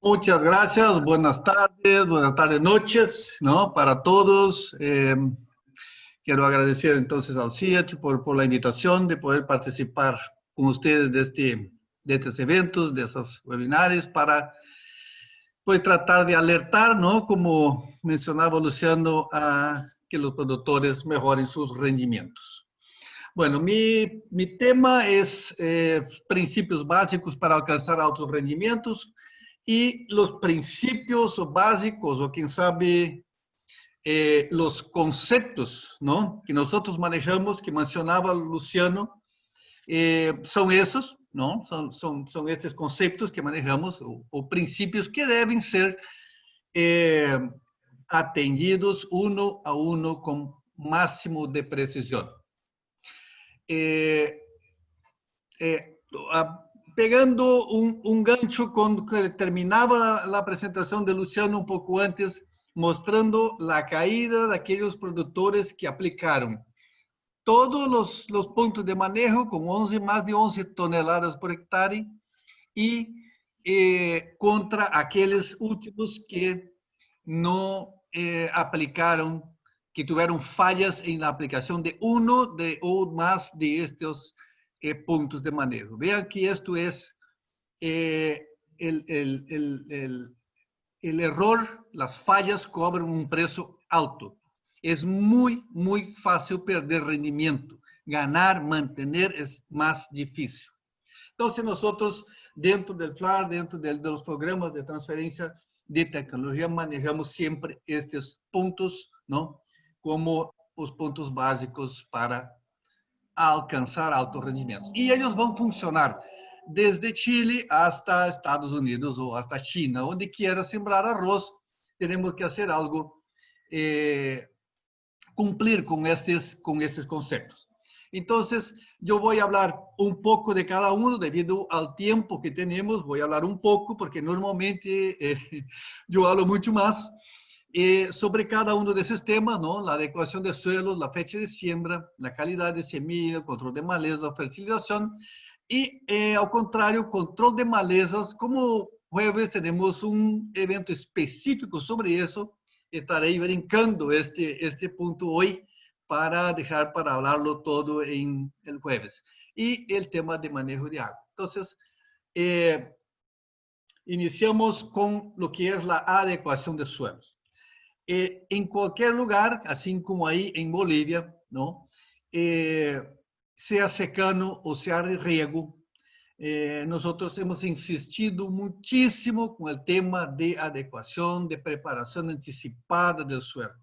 Muchas gracias, buenas tardes, noches, ¿no? Para todos. Quiero agradecer entonces al CIET por la invitación de poder participar con ustedes de estos eventos, de esos webinarios, para pues, tratar de alertar, ¿no? Como mencionaba Luciano, a que los productores mejoren sus rendimientos. Bueno, mi tema es principios básicos para alcanzar altos rendimientos y los principios básicos, o quién sabe, los conceptos, ¿no? Que nosotros manejamos, que mencionaba Luciano, son esos, ¿no? Son estos conceptos que manejamos, o princípios que deben ser eh, atendidos uno a uno con máximo de precisión. Eh, eh, Pegando un gancho con que terminaba la presentación de Luciano un poco antes, mostrando la caída de aquellos productores que aplicaron todos los puntos de manejo con más de 11 toneladas por hectárea y contra aquellos últimos que no aplicaron, que tuvieron fallas en la aplicación de uno o más de estos puntos de manejo. Vean que esto es eh, el, el, el, el error, las fallas cobran un precio alto. Es muy fácil perder rendimiento. Ganar, mantener es más difícil. Entonces nosotros, dentro del FLAR, dentro de los programas de transferencia de tecnología, manejamos siempre estos puntos, ¿no? Como los puntos básicos para alcanzar altos rendimientos. Y ellos van a funcionar desde Chile hasta Estados Unidos o hasta China. Donde quiera sembrar arroz, tenemos que hacer algo, cumplir con estos conceptos. Entonces, yo voy a hablar un poco de cada uno debido al tiempo que tenemos. Voy a hablar un poco porque normalmente yo hablo mucho más sobre cada uno de esos temas, ¿no? La adecuación de suelos, la fecha de siembra, la calidad de semilla, el control de malezas, fertilización y, al contrario, control de malezas. Como jueves tenemos un evento específico sobre eso. Estaré brincando este punto hoy para dejar para hablarlo todo en el jueves. Y el tema de manejo de agua. Entonces, iniciamos con lo que es la adecuación de suelos. En cualquier lugar, así como ahí en Bolivia, ¿no? Sea secano o sea de riego, nosotros hemos insistido muchísimo con el tema de adecuación, de preparación anticipada del suelo.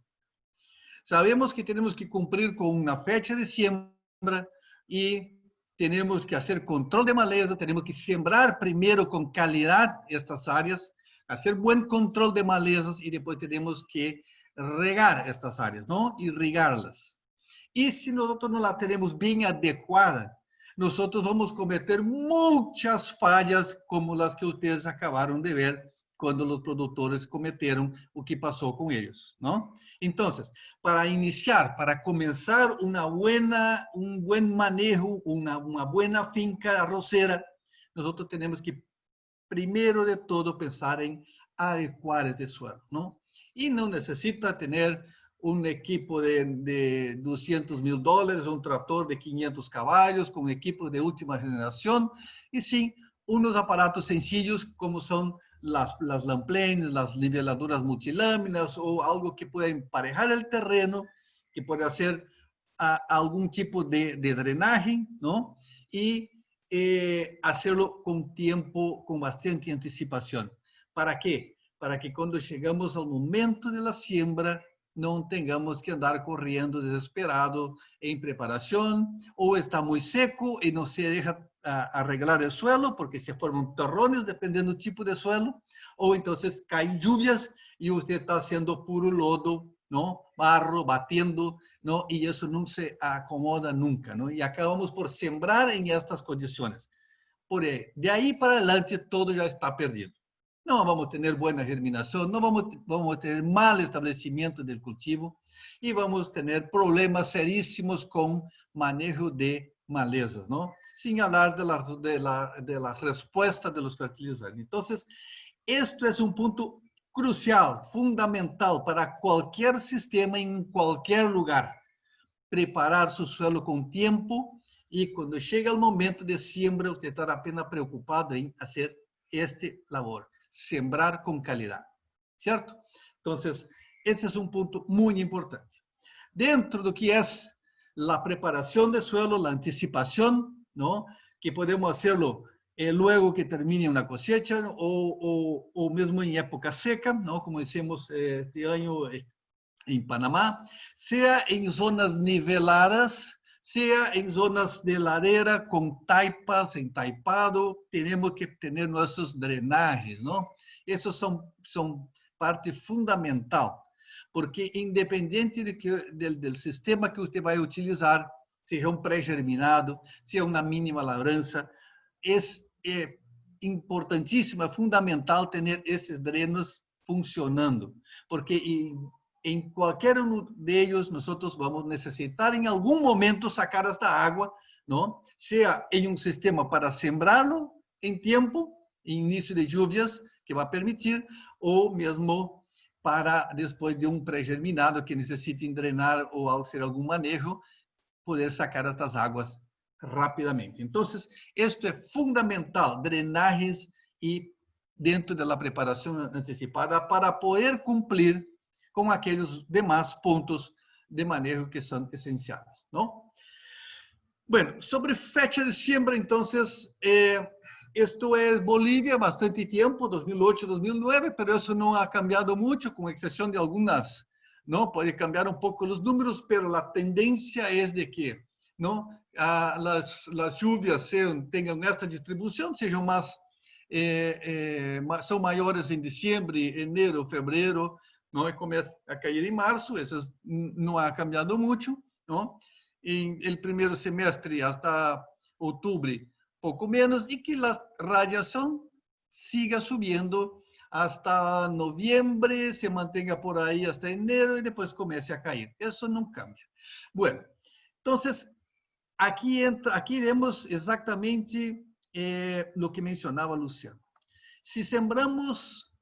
Sabemos que tenemos que cumplir con una fecha de siembra y tenemos que hacer control de maleza, tenemos que sembrar primero con calidad estas áreas, hacer buen control de malezas y después tenemos que regar estas áreas, ¿no? Irrigarlas. Y si nosotros no la tenemos bien adecuada, nosotros vamos a cometer muchas fallas como las que ustedes acabaron de ver cuando los productores cometieron o que pasó con ellos, ¿no? Entonces, para iniciar, para comenzar un buen manejo, una buena finca arrocera, nosotros tenemos que, primero de todo, pensar en adecuar este suelo, ¿no? Y no necesita tener un equipo de $200,000, un tractor de 500 caballos, con equipos de última generación, y sí, unos aparatos sencillos como son las lamplanes, las niveladoras multiláminas o algo que pueda emparejar el terreno, que puede hacer algún tipo de drenaje, ¿no? Y hacerlo con tiempo, con bastante anticipación. ¿Para qué? Para que cuando llegamos al momento de la siembra, no tengamos que andar corriendo desesperado en preparación, o está muy seco y no se deja arreglar el suelo porque se forman terrones dependiendo del tipo de suelo, o entonces caen lluvias y usted está haciendo puro lodo, ¿no? Barro, batiendo, ¿no? Y eso no se acomoda nunca, ¿no? Y acabamos por sembrar en estas condiciones. De ahí para adelante todo ya está perdido. No vamos a tener buena germinación, no vamos a tener mal establecimiento del cultivo y vamos a tener problemas serísimos con manejo de malezas, ¿no? Sin hablar de la respuesta de los fertilizantes. Entonces, Esto es un punto crucial, fundamental para cualquier sistema en cualquier lugar. Preparar su suelo con tiempo y cuando llega el momento de siembra, usted estará apenas preocupado en hacer este labor, sembrar con calidad, ¿cierto? Entonces, ese es un punto muy importante. Dentro de lo que es la preparación de suelo, la anticipación, ¿no? Que podemos hacerlo luego que termine una cosecha o mismo en época seca, ¿no? Como decimos este año en Panamá, sea en zonas niveladas, sea en zonas de ladera con taipas, entaipado, tenemos que tener nuestros drenajes, ¿no? Esos son parte fundamental, porque independiente del sistema que usted va a utilizar, seja un pré-germinado, sea una mínima labranza, es importantísimo, fundamental tener esos drenos funcionando, porque en cualquier uno de ellos nosotros vamos a necesitar en algún momento sacar esta agua, ¿no? Sea en un sistema para sembrarlo en tiempo, inicio de lluvias que va a permitir, o mismo para después de un pré-germinado que necesiten drenar o hacer algún manejo, poder sacar estas aguas rápidamente. Entonces, esto es fundamental, drenajes y dentro de la preparación anticipada para poder cumplir con aquellos demás puntos de manejo que son esenciales, ¿no? Bueno, sobre fecha de siembra, entonces, esto es Bolivia, bastante tiempo, 2008, 2009, pero eso no ha cambiado mucho, con excepción de algunas, ¿no? Puede cambiar un poco los números, pero la tendencia es de que, ¿no? Las lluvias tengan esta distribución, sejam son mayores en diciembre, enero, febrero, ¿no? Y comienza a caer en marzo, eso no ha cambiado mucho, ¿no? En el primer semestre hasta octubre, poco menos, y que la radiación siga subiendo hasta noviembre, se mantenga por ahí hasta enero y después comience a caer. Eso no cambia. Bueno, entonces, aquí vemos exactamente lo que mencionaba Luciano. Si sembramos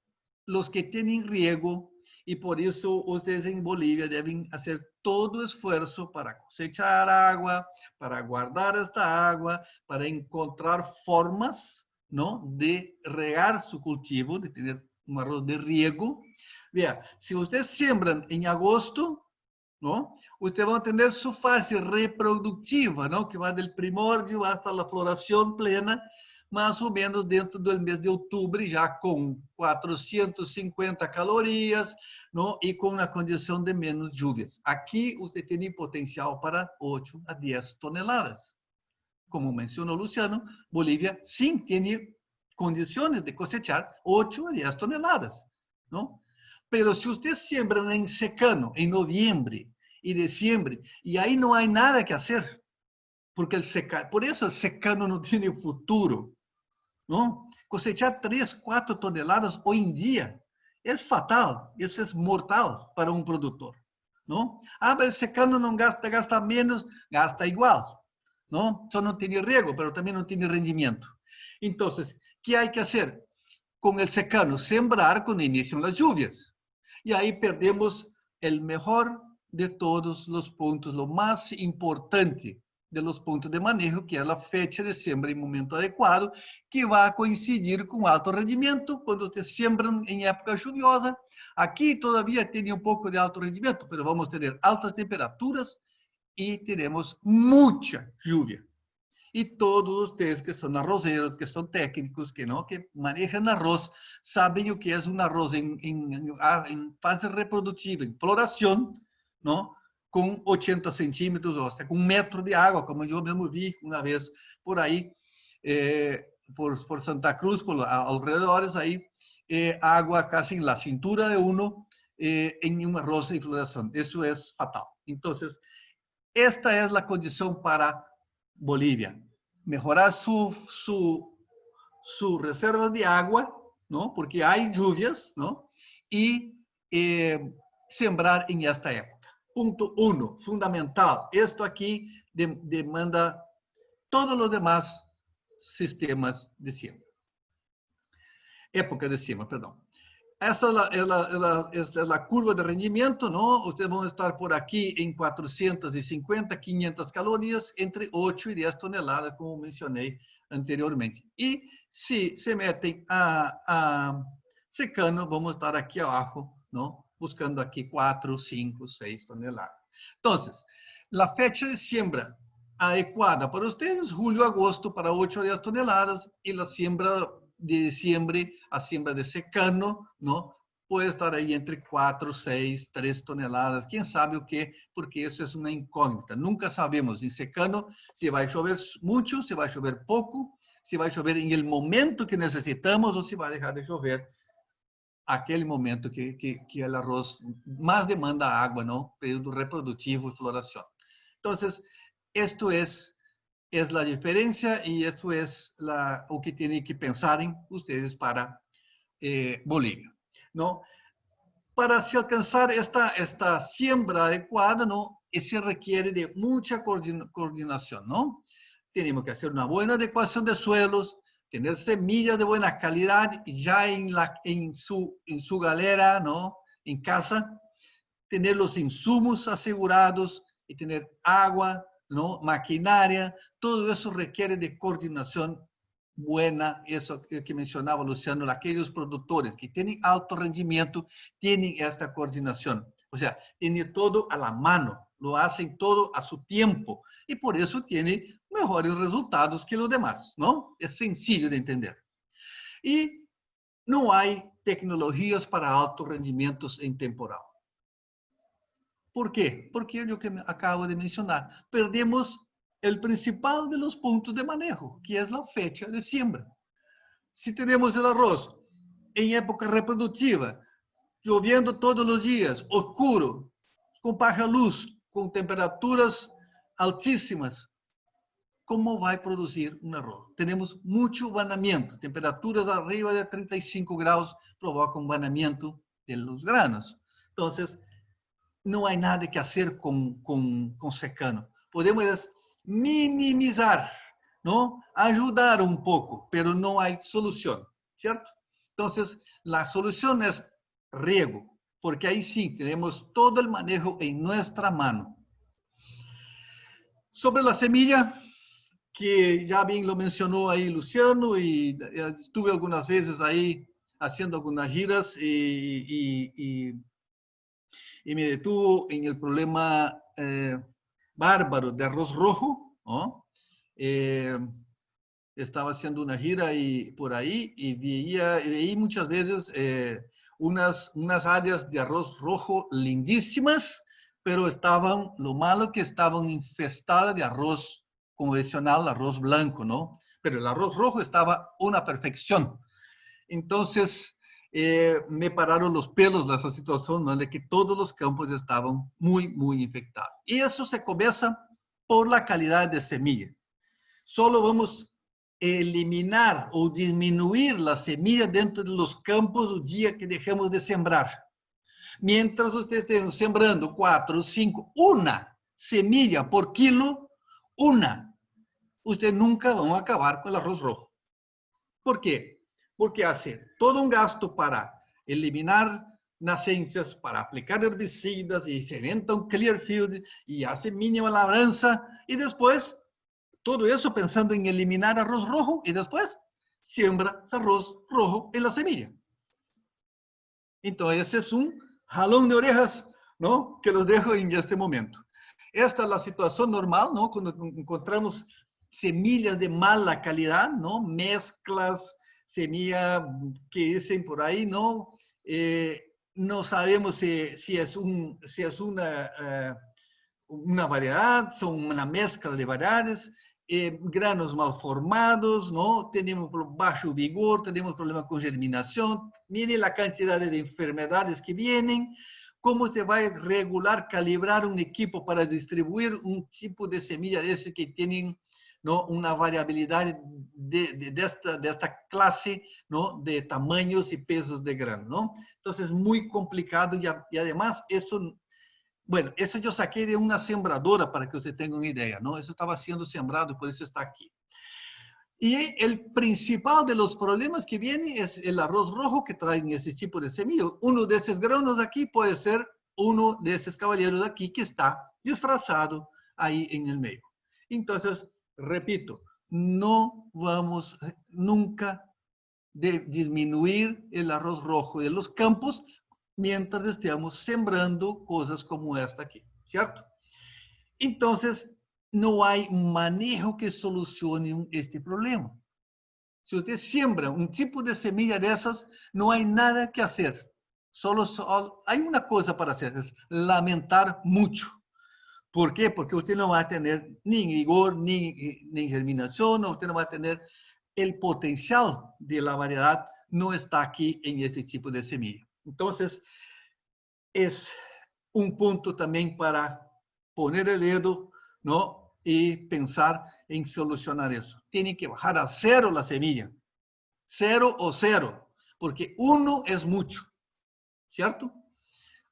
los que tienen riego, y por eso ustedes en Bolivia deben hacer todo esfuerzo para cosechar agua, para guardar esta agua, para encontrar formas, ¿no? De regar su cultivo, de tener un arroz de riego. Vea, si ustedes siembran en agosto, ¿no? Ustedes van a tener su fase reproductiva, ¿no? Que va del primordio hasta la floración plena, más o menos dentro del mes de octubre, ya con 450 calorías, ¿no? Y con una condición de menos lluvias. Aquí usted tiene potencial para 8 a 10 toneladas. Como mencionó Luciano, Bolivia sí tiene condiciones de cosechar 8 a 10 toneladas, ¿no? Pero si usted siembra en secano, en noviembre y diciembre, y ahí no hay nada que hacer, porque por eso el secano no tiene futuro, ¿no? Cosechar 3, 4 toneladas hoy en día es fatal, eso es mortal para un productor, ¿no? Ah, pero el secano no gasta menos, gasta igual, ¿no? Solo no tiene riego, pero también no tiene rendimiento. Entonces, ¿qué hay que hacer? Con el secano, sembrar cuando inician las lluvias. Y ahí perdemos el mejor de todos los puntos, lo más importante de los puntos de manejo, que es la fecha de siembra en momento adecuado, que va a coincidir con alto rendimiento cuando te siembran en época lluviosa. Aquí todavía tiene un poco de alto rendimiento, pero vamos a tener altas temperaturas y tenemos mucha lluvia. Y todos ustedes que son arroceros, que son técnicos, que manejan arroz, saben lo que es un arroz en fase reproductiva, en floración, ¿no? Con 80 centímetros o hasta con 1 metro de agua, como yo mismo vi una vez por ahí, por Santa Cruz, por alrededores ahí, agua casi en la cintura de uno en un arroz en floración. Eso es fatal. Entonces, esta es la condición para Bolivia. Mejorar su reserva de agua, ¿no? Porque hay lluvias, ¿no? Y sembrar en esta época. Punto 1, fundamental. Esto aquí demanda todos los demás sistemas de siembra. época de siembra, perdón. Esa es la curva de rendimiento, ¿no? Ustedes van a estar por aquí en 450, 500 calorías, entre 8 y 10 toneladas, como mencioné anteriormente. Y si se meten a secano, vamos a estar aquí abajo, ¿no? Buscando aquí 4, 5, 6 toneladas. Entonces, la fecha de siembra adecuada para ustedes, julio, agosto, para 8 a 10 toneladas, y la siembra de diciembre a siembra de secano, ¿no? Puede estar ahí entre 4, 6, 3 toneladas, quién sabe o qué, porque eso es una incógnita. Nunca sabemos en secano si va a llover mucho, si va a llover poco, si va a llover en el momento que necesitamos o si va a dejar de llover aquele momento que el arroz más demanda agua, ¿no? Período reproductivo y floración. Entonces, esto es la diferencia y esto es o que tienen que pensar en ustedes para Bolivia, ¿no? Para se alcanzar esta siembra adecuada, ¿no? Se requiere de mucha coordinación, ¿no? Tenemos que hacer una buena adecuación de suelos, tener semillas de buena calidad ya en su galera, ¿no? En casa, tener los insumos asegurados y tener agua, ¿no? Maquinaria, todo eso requiere de coordinación buena, eso que mencionaba Luciano, aquellos productores que tienen alto rendimiento tienen esta coordinación, o sea, tienen todo a la mano, lo hacen todo a su tiempo y por eso tienen mejores resultados que los demás, ¿no? Es sencillo de entender. Y no hay tecnologías para altos rendimientos en temporal. ¿Por qué? Porque es lo que acabo de mencionar. Perdemos el principal de los puntos de manejo, que es la fecha de siembra. Si tenemos el arroz en época reproductiva, lloviendo todos los días, oscuro, con baja luz, con temperaturas altísimas, ¿cómo va a producir un arroz? Tenemos mucho vanamiento, temperaturas arriba de 35 grados provocan vanamiento de los granos. Entonces, no hay nada que hacer con secano. Podemos minimizar, ¿no? Ayudar un poco, pero no hay solución, ¿cierto? Entonces, la solución es riego, porque ahí sí tenemos todo el manejo en nuestra mano. Sobre la semilla, que ya bien lo mencionó ahí Luciano, y estuve algunas veces ahí haciendo algunas giras y me detuvo en el problema bárbaro de arroz rojo, ¿no? Estaba haciendo una gira por ahí y veía muchas veces unas áreas de arroz rojo lindísimas, pero lo malo que estaban infestadas de arroz convencional, arroz blanco, ¿no? Pero el arroz rojo estaba una perfección. Entonces, me pararon los pelos de esa situación, ¿no? De que todos los campos estaban muy, muy infectados. Y eso se comienza por la calidad de semilla. Solo vamos a eliminar o disminuir la semilla dentro de los campos el día que dejemos de sembrar. Mientras ustedes estén sembrando 4, 5, una semilla por kilo, ustedes nunca van a acabar con el arroz rojo. ¿Por qué? Porque hace todo un gasto para eliminar nacencias, para aplicar herbicidas y se inventa un clear field y hace mínima labranza y después todo eso pensando en eliminar arroz rojo y después siembra arroz rojo en la semilla. Entonces es un jalón de orejas, ¿no? Que los dejo en este momento. Esta es la situación normal, ¿no? Cuando encontramos semillas de mala calidad, ¿no? Mezclas, semilla que dicen por ahí, ¿no? No sabemos si es una variedad, son una mezcla de variedades, granos mal formados, ¿no? Tenemos bajo vigor, tenemos problemas con germinación, miren la cantidad de enfermedades que vienen, cómo se va a regular, calibrar un equipo para distribuir un tipo de semilla de ese que tienen, ¿no? Una variabilidad de esta clase, ¿no? De tamaños y pesos de grano, ¿no? Entonces es muy complicado y además eso... Bueno, eso yo saqué de una sembradora para que usted tenga una idea, ¿no? Eso estaba siendo sembrado y por eso está aquí. Y el principal de los problemas que viene es el arroz rojo que traen ese tipo de semilla. Uno de esos granos aquí puede ser uno de esos caballeros aquí que está disfrazado ahí en el medio. Entonces, repito, no vamos nunca de disminuir el arroz rojo de los campos mientras estemos sembrando cosas como esta aquí, ¿cierto? Entonces, no hay manejo que solucione este problema. Si usted siembra un tipo de semilla de esas, no hay nada que hacer. Solo hay una cosa para hacer, es lamentar mucho. ¿Por qué? Porque usted no va a tener ni vigor, ni germinación, usted no va a tener el potencial de la variedad, no está aquí en este tipo de semilla. Entonces, es un punto también para poner el dedo, ¿no? Y pensar en solucionar eso. Tiene que bajar a cero la semilla. Cero o cero. Porque uno es mucho. ¿Cierto?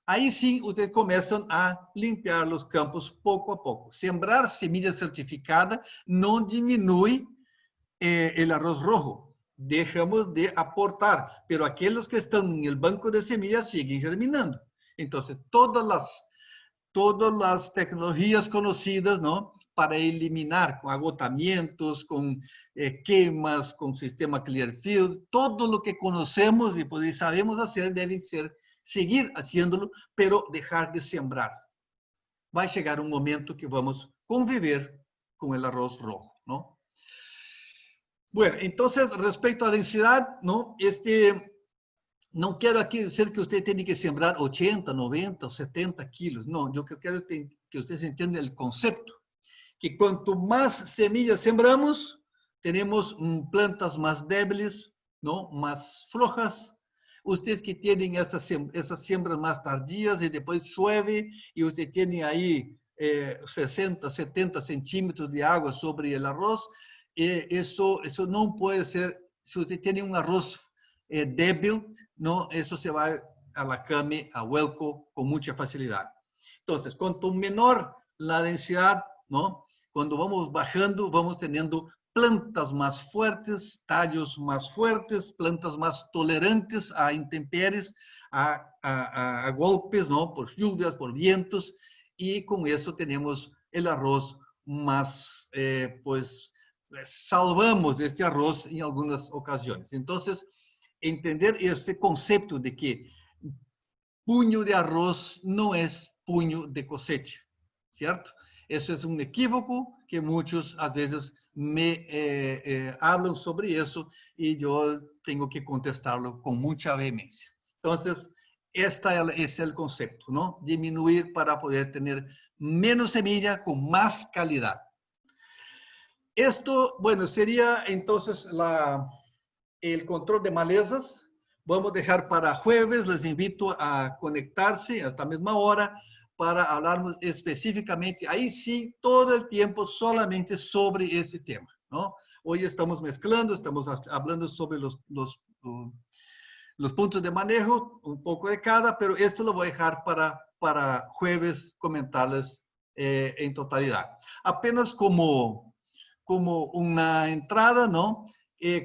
Ahí sí, ustedes comienzan a limpiar los campos poco a poco. Sembrar semilla certificada no disminuye el arroz rojo. Dejamos de aportar, pero aquellos que están en el banco de semillas siguen germinando. Entonces, todas las tecnologías conocidas, ¿no? Para eliminar con agotamientos, con quemas, con sistema Clearfield, todo lo que conocemos y pues, sabemos hacer deben seguir haciéndolo, pero dejar de sembrar. Va a llegar un momento que vamos a convivir con el arroz rojo, ¿no? Bueno, entonces, respecto a densidad, ¿no? No quiero aquí decir que usted tiene que sembrar 80, 90 o 70 kilos. No, yo quiero que ustedes entiendan el concepto. Que cuanto más semillas sembramos, tenemos plantas más débiles, ¿no? Más flojas. Ustedes que tienen esas siembras más tardías y después llueve y usted tiene ahí 60, 70 centímetros de agua sobre el arroz, eso no puede ser, si usted tiene un arroz débil, ¿no? Eso se va a la cama, a vuelco con mucha facilidad. Entonces, cuanto menor la densidad, ¿no? Cuando vamos bajando, vamos teniendo plantas más fuertes, tallos más fuertes, plantas más tolerantes a intempéries, a golpes, ¿no? Por lluvias, por vientos, y con eso tenemos el arroz más, pues, salvamos este arroz en algunas ocasiones. Entonces, entender este concepto de que puño de arroz no es puño de cosecha, ¿cierto? Eso es un equívoco que muchos a veces me hablan sobre eso y yo tengo que contestarlo con mucha vehemencia. Entonces, este es el concepto, ¿no? Disminuir para poder tener menos semilla con más calidad. Esto, bueno, sería entonces el control de malezas. Vamos a dejar para jueves, les invito a conectarse a esta misma hora para hablarnos específicamente, ahí sí, todo el tiempo solamente sobre ese tema, ¿no? Hoy estamos mezclando, estamos hablando sobre los puntos de manejo, un poco de cada, pero esto lo voy a dejar para jueves comentarles en totalidad. Apenas como una entrada, ¿no?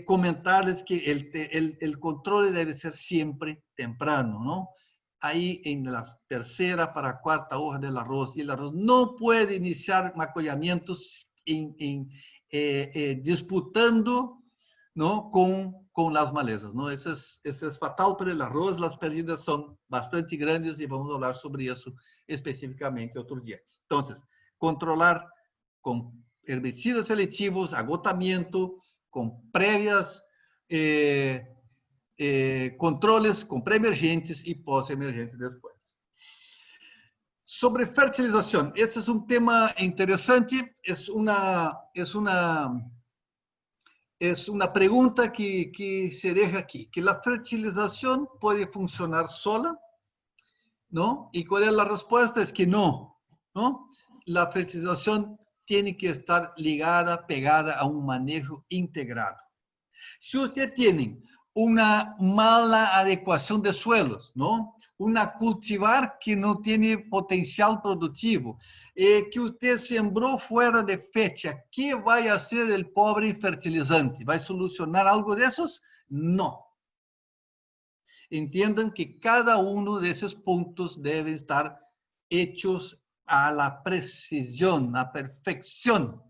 Comentarles que el control debe ser siempre temprano, ¿no? Ahí en la tercera para cuarta hoja del arroz, y el arroz no puede iniciar macollamientos disputando, ¿no? Con las malezas, ¿no? Eso es fatal para el arroz, las pérdidas son bastante grandes y vamos a hablar sobre eso específicamente otro día. Entonces, controlar con herbicidas selectivos, agotamiento, con previas controles, con preemergentes y postemergentes después. Sobre fertilización, este es un tema interesante, es una pregunta que se deja aquí, que la fertilización puede funcionar sola, ¿no? ¿Y cuál es la respuesta? Es que no, ¿no? La fertilización tiene que estar ligada, pegada a un manejo integrado. Si usted tiene una mala adecuación de suelos, ¿no? Una cultivar que no tiene potencial productivo, que usted sembró fuera de fecha. ¿Qué va a hacer el pobre fertilizante? ¿Va a solucionar algo de esos? No. Entiendan que cada uno de esos puntos debe estar hechos a la precisión, a perfección.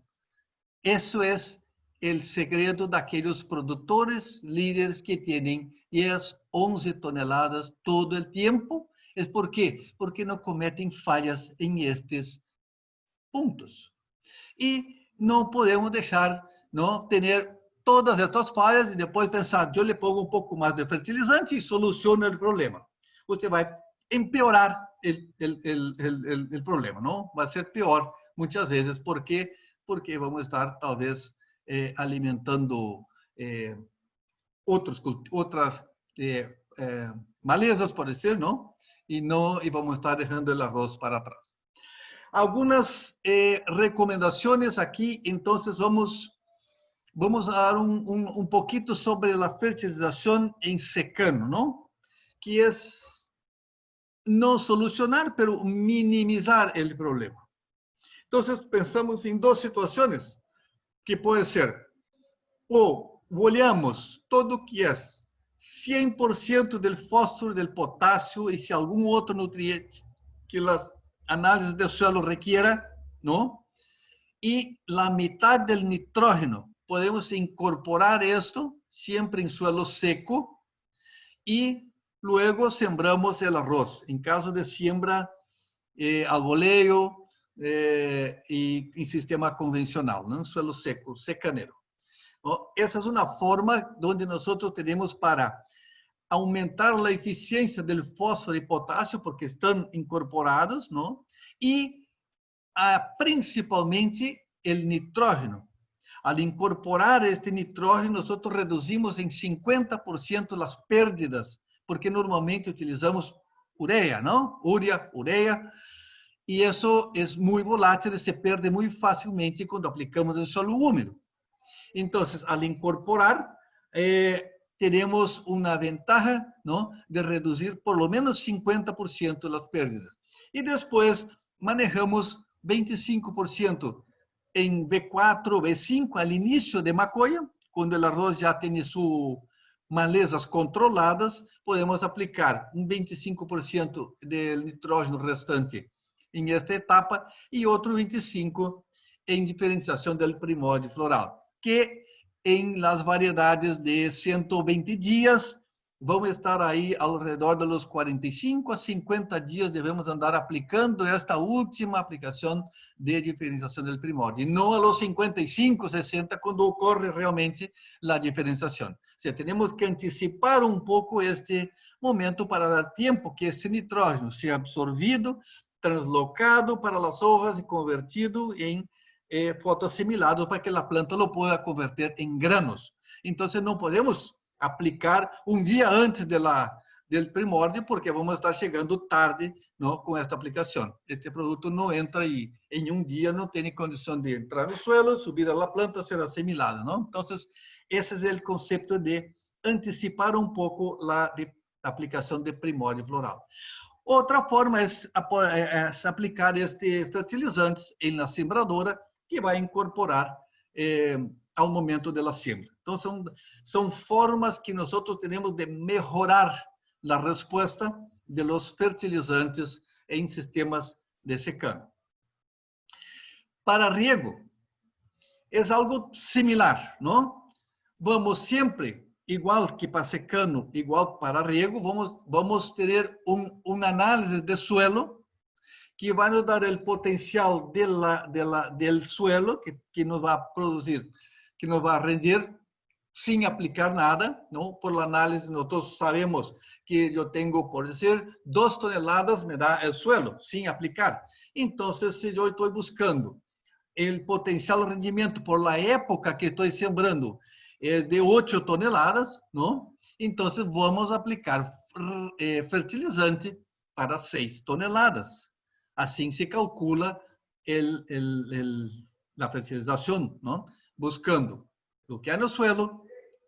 Eso es el secreto de aquellos productores líderes que tienen 10, 11 toneladas todo el tiempo. ¿Es por qué? Porque no cometen fallas en estos puntos. Y no podemos dejar, ¿no?, tener todas estas fallas y después pensar, yo le pongo un poco más de fertilizante y soluciono el problema. Usted va a empeorar el problema, ¿no? Va a ser peor muchas veces. ¿Por qué? Porque vamos a estar tal vez alimentando otras malezas, por decir, ¿no? Y vamos a estar dejando el arroz para atrás. Algunas recomendaciones aquí, entonces vamos a dar un poquito sobre la fertilización en secano, ¿no? Que es no solucionar, pero minimizar el problema. Entonces pensamos en dos situaciones, que puede ser, o olhamos todo que es 100% del fósforo, del potasio y si algún otro nutriente que las análisis del suelo requiera, ¿no? Y la mitad del nitrógeno. Podemos incorporar esto siempre en suelo seco y luego sembramos el arroz. En caso de siembra al voleo y en sistema convencional, ¿no? En suelo seco, secanero. ¿No? Esa es una forma donde nosotros tenemos para aumentar la eficiencia del fósforo y potasio porque están incorporados, ¿no? Y principalmente el nitrógeno. Al incorporar este nitrógeno, nosotros reducimos en 50% las pérdidas, porque normalmente utilizamos urea, ¿no? Urea, y eso es muy volátil y se pierde muy fácilmente cuando aplicamos en suelo húmedo. Entonces, al incorporar, tenemos una ventaja, ¿no?, de reducir por lo menos 50% las pérdidas. Y después manejamos 25% en B4, B5 al inicio de macoya, cuando el arroz ya tiene sus malezas controladas, podemos aplicar un 25% del nitrógeno restante en esta etapa y otro 25% en diferenciación del primórdio floral, que en las variedades de 120 días vão estar aí ao redor de los 45 a 50 dias, devemos andar aplicando esta última aplicação de diferenciação do primórdio, e não a los 55, 60, quando ocorre realmente a diferenciação. Ou seja, temos que antecipar um pouco este momento para dar tempo que este nitrógeno seja absorvido, translocado para as hojas e convertido em fotoassimilado para que a planta lo pueda converter em granos. Então, não podemos aplicar um dia antes del primórdio, porque vamos estar chegando tarde, ¿no?, com esta aplicação. Este produto não entra aí em um dia, não tem condição de entrar no suelo, subir a la planta, ser assimilada, ¿no? Então, esse é o conceito de antecipar um pouco a aplicação de primórdio floral. Outra forma é aplicar este fertilizantes em la sembradora, que vai incorporar ao momento da siembra. Então, são formas que nós temos de melhorar a resposta de los fertilizantes em sistemas de secano. Para riego, é algo similar, não? Vamos sempre, igual que para secano, igual para riego, vamos ter uma análise de suelo que vai nos dar o potencial del suelo que nos vai produzir, que nos vai render sem aplicar nada, ¿no? Por la análise, nosotros sabemos que yo tengo, por decir, 2 toneladas me da el suelo, sin aplicar. Entonces, si yo estoy buscando el potencial rendimiento por la época que estoy sembrando de 8 toneladas, ¿no? Entonces, vamos a aplicar fertilizante para 6 toneladas. Assim se calcula la fertilización, ¿no? Buscando lo que hay en el suelo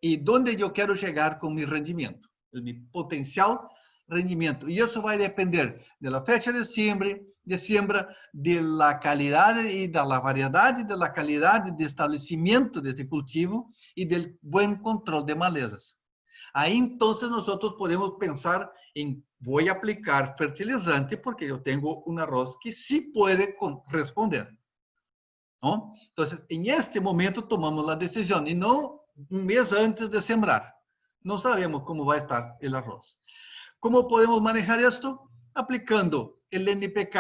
y dónde yo quiero llegar con mi rendimiento, mi potencial rendimiento. Y eso va a depender de la fecha de siembra, de la calidad y de la variedad y de la calidad de establecimiento de este cultivo y del buen control de malezas. Ahí entonces nosotros podemos pensar en voy a aplicar fertilizante porque yo tengo un arroz que sí puede responder, ¿no? Entonces, en este momento tomamos la decisión y no un mes antes de sembrar. No sabemos cómo va a estar el arroz. ¿Cómo podemos manejar esto? Aplicando el NPK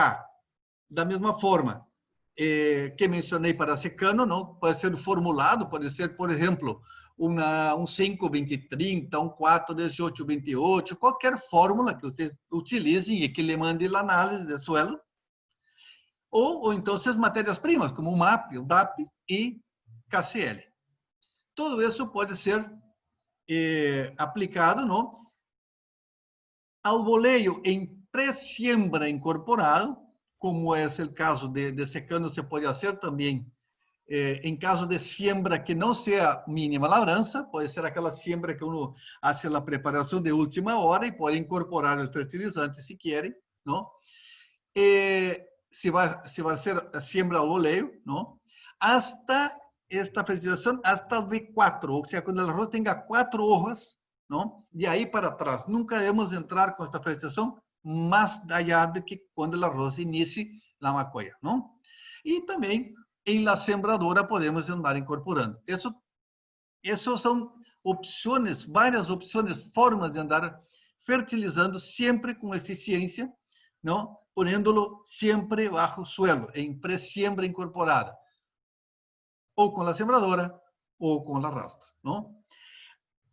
da mesma forma que mencionei para secano, não? Pode ser formulado, pode ser, por exemplo, um 5-20-30, um 4-18-28, qualquer fórmula que vocês utilizem e que lhe mande a análise de suelo. Ou então as matérias-primas, como o MAP, o DAP e KCL. Tudo isso pode ser aplicado, não? Ao boleio em pré-siembra incorporado, como é o caso de secano, se pode fazer também em caso de siembra que não seja mínima labrança, pode ser aquela siembra que uno faz a preparação de última hora e pode incorporar o fertilizante se querem, não? Se vai ser a siembra ao boleio, não? Hasta esta fertilização, hasta o V4, ou seja, quando o arroz tenha 4 hojas, não? De aí para trás. Nunca devemos entrar com esta fertilização mais allá de que quando o arroz inicie a macoia, não? E também em la sembradora podemos andar incorporando. Isso são opções, várias opções, formas de andar fertilizando sempre com eficiência, não? Poniéndolo sempre bajo suelo, em pré-siembra incorporada, ou com a sembradora ou com a rastra, não?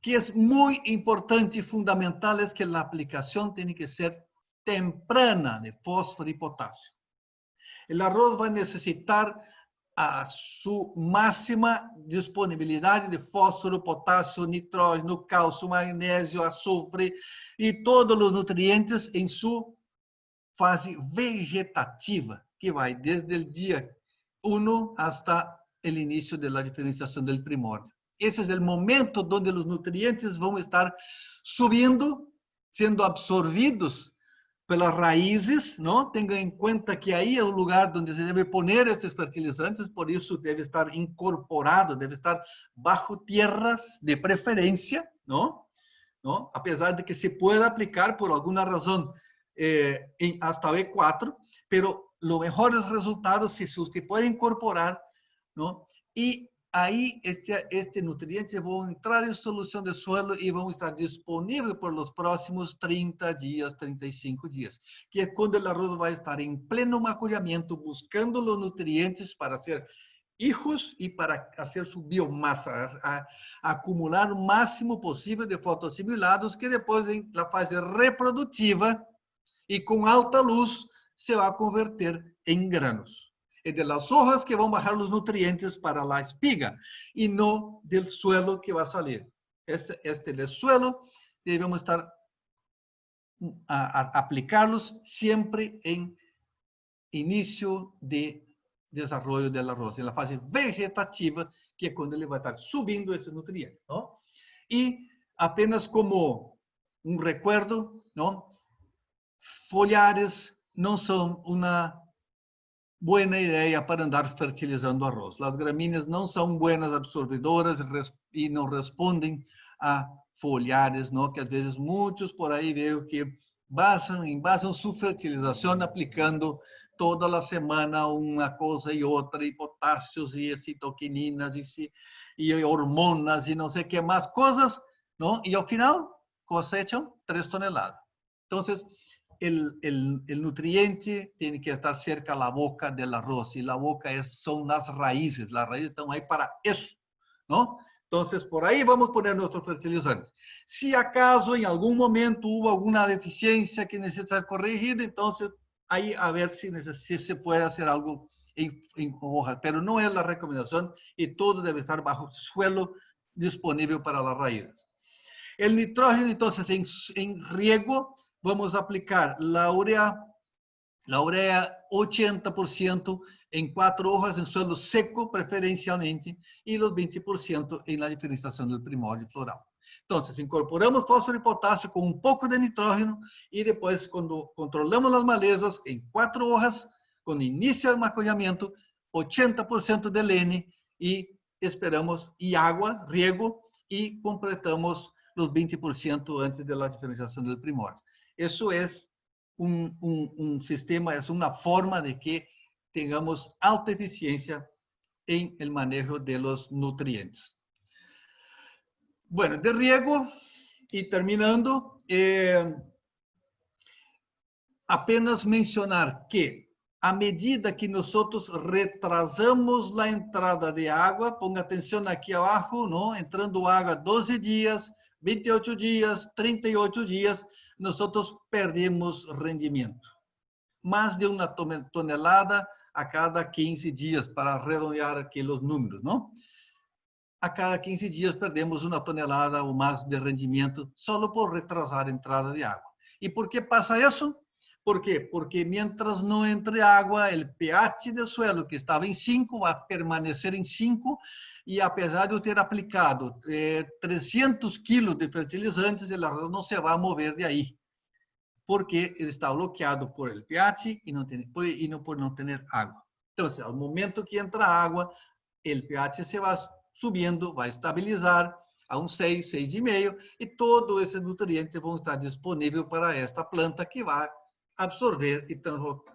Que é muito importante e fundamental é que a aplicação tem que ser temprana de fósforo e potássio. O arroz vai necessitar a sua máxima disponibilidade de fósforo, potássio, nitrógeno, cálcio, magnésio, açúcar e todos os nutrientes em sua fase vegetativa, que vai desde o dia 1 hasta o início da diferenciação do primórdio. Esse é o momento onde os nutrientes vão estar subindo, sendo absorvidos pelas raízes, não? Tenha em conta que aí é o lugar onde se deve poner esses fertilizantes, por isso deve estar incorporado, deve estar bajo tierras de preferência, não? Não? Apesar de que se pueda aplicar por alguma razão hasta B4, pero los mejores resultados si usted puede incorporar, ¿no? Y ahí este nutriente va a entrar en solución de suelo y van a estar disponibles por los próximos 30 días, 35 días, que es cuando el arroz va a estar en pleno macullamiento, buscando los nutrientes para hacer hijos y para hacer su biomasa, a acumular o máximo posible de fotoassimilados que después en la fase reproductiva y con alta luz se va a convertir en granos. Es de las hojas que van a bajar los nutrientes para la espiga y no del suelo que va a salir. Del suelo debemos estar a aplicarlos siempre en inicio de desarrollo del arroz, en la fase vegetativa, que es cuando ele va a estar subiendo ese nutriente, ¿no? Y apenas como un recuerdo, ¿no? Folhares não são uma boa ideia para andar fertilizando arroz. As gramíneas não são boas absorvedoras e não respondem a folhares, não? Que às vezes muitos por aí veem que basam sua fertilização aplicando toda a semana uma coisa e outra, e potássios, e citoquininas, e hormonas, e não sei o que mais coisas, não? E ao final cosecham 3 toneladas. Então, el nutriente tiene que estar cerca de la boca del arroz, y la boca son las raíces están ahí para eso, ¿no? Entonces, por ahí vamos a poner nuestro fertilizante. Si acaso en algún momento hubo alguna deficiencia que necesita ser corregida, entonces ahí a ver si se puede hacer algo en hojas, pero no es la recomendación y todo debe estar bajo suelo disponible para las raíces. El nitrógeno, entonces, en riego, vamos a aplicar la urea 80% en 4 hojas en suelo seco preferencialmente y los 20% en la diferenciación del primordio floral. Entonces, incorporamos fósforo y potasio con un poco de nitrógeno y después cuando controlamos las malezas en 4 hojas, con inicio del macollamiento, 80% de N y esperamos y agua, riego y completamos los 20% antes de la diferenciación del primordio. Eso es un sistema, es una forma de que tengamos alta eficiencia en el manejo de los nutrientes. Bueno, de riego y terminando, apenas mencionar que a medida que nosotros retrasamos la entrada de agua, ponga atención aquí abajo, ¿no? Entrando agua 12 días, 28 días, 38 días, nosotros perdemos rendimiento. Más de una tonelada a cada 15 días, para redondear aquí los números, ¿no? A cada 15 días perdemos una tonelada o más de rendimiento solo por retrasar entrada de agua. ¿Y por qué pasa eso? ¿Por qué? Porque mientras no entre agua, el pH del suelo, que estaba en 5, va a permanecer en 5, y a pesar de usted aplicado 300 kilos de fertilizantes, el arroz no se va a mover de ahí, porque ele está bloqueado por el pH y por no tener agua. Entonces, al momento que entra agua, el pH se va subiendo, va a estabilizar a un 6, 6,5, y todo ese nutriente va a estar disponível para esta planta que va a absorber y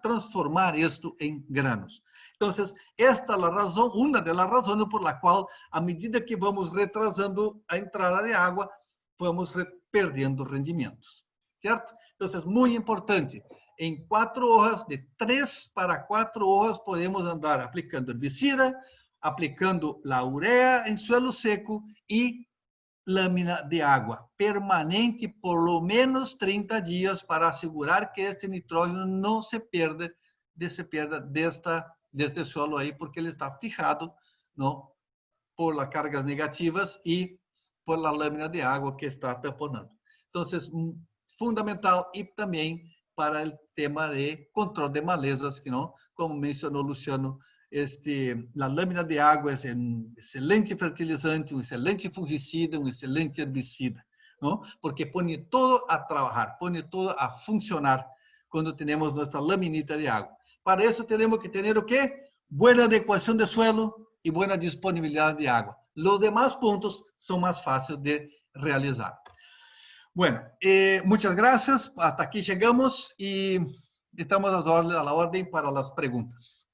transformar esto en granos. Entonces, esta es la razón, una de las razones por la cual, a medida que vamos retrasando a entrada de agua, vamos perdiendo rendimientos, ¿cierto? Entonces, muy importante, en 4 hojas, de 3 para 4 hojas, podemos andar aplicando herbicida, aplicando la urea en suelo seco y lámina de agua permanente por lo menos 30 días para asegurar que este nitrógeno no se pierda de este suelo ahí, porque ele está fijado, ¿no? Por las cargas negativas y por la lámina de agua que está taponando. Entonces, fundamental, y también para el tema de control de malezas, que no, como mencionó Luciano, la lámina de agua es un excelente fertilizante, un excelente fungicida, un excelente herbicida, ¿no? Porque pone todo a trabajar, pone todo a funcionar cuando tenemos nuestra laminita de agua. Para eso tenemos que tener, ¿o qué? Buena adecuación de suelo y buena disponibilidad de agua. Los demás puntos son más fáciles de realizar. Bueno, muchas gracias. Hasta aquí llegamos y estamos a la orden para las preguntas.